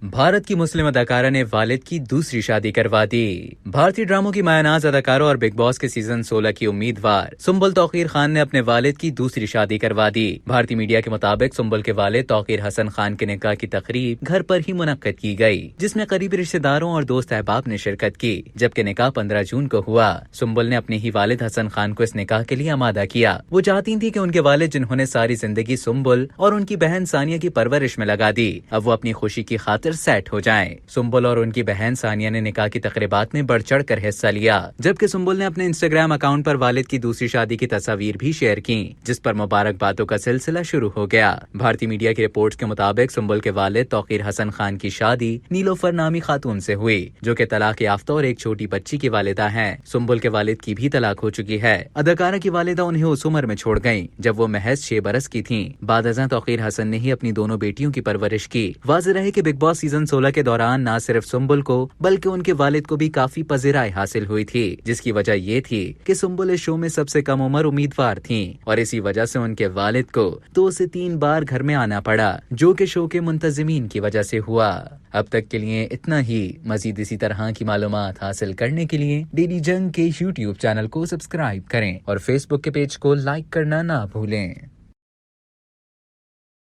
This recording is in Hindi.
भारत की मुस्लिम अदाकारा ने वालिद की दूसरी शादी करवा दी। भारतीय ड्रामों की मायानाज अदाकारों और बिग बॉस के सीजन 16 की उम्मीदवार सुंबुल तौकीर खान ने अपने वालिद की दूसरी शादी करवा दी। भारतीय मीडिया के मुताबिक सुंबुल के वालिद तौकीर हसन खान के निकाह की तकरीब घर पर ही मुनक्कद की गई, जिसमें करीबी रिश्तेदारों और दोस्त अहबाब ने शिरकत की। जबकि निकाह 15 जून को हुआ। सुंबुल ने अपने ही वालिद हसन खान को इस निकाह के लिए आमादा किया। वो चाहती थी कि उनके वालिद, जिन्होंने सारी जिंदगी सुंबुल और उनकी बहन सानिया की परवरिश में लगा दी, अब वो अपनी खुशी की खातिर सेट हो जाएं। सुंबुल और उनकी बहन सानिया ने निकाह की तकरीबात में बढ़ चढ़ कर हिस्सा लिया। जबकि सुंबुल ने अपने इंस्टाग्राम अकाउंट पर वालिद की दूसरी शादी की तस्वीर भी शेयर की, जिस पर मुबारकबादों का सिलसिला शुरू हो गया। भारतीय मीडिया की रिपोर्ट्स के मुताबिक सुंबुल के वालिद तौकीर हसन खान की शादी नीलोफर नामी खातून से हुई, जो कि तलाक याफ्ता और एक छोटी बच्ची की वालिदा हैं। सुंबुल के वालिद की भी तलाक हो चुकी है। अदाकारा की वालिदा उन्हें उस उम्र में छोड़ गयी जब वो महज 6 बरस की थीं। बादअज़ां तौकीर हसन ने ही अपनी दोनों बेटियों की परवरिश की। वाज़ेह रहे कि बिग बॉस सीजन 16 के दौरान न सिर्फ सुंबुल को बल्कि उनके वालिद को भी काफी पज़िराई हासिल हुई थी, जिसकी वजह ये थी कि सुंबुल इस शो में सबसे कम उम्र उम्मीदवार थीं और इसी वजह से उनके वालिद को 2 से 3 बार घर में आना पड़ा, जो कि शो के मुंतजिमीन की वजह से हुआ। अब तक के लिए इतना ही। मजीद इसी तरह की मालूमात हासिल करने के लिए डेली जंग के YouTube चैनल को सब्सक्राइब करें और Facebook के पेज को लाइक करना ना भूलें।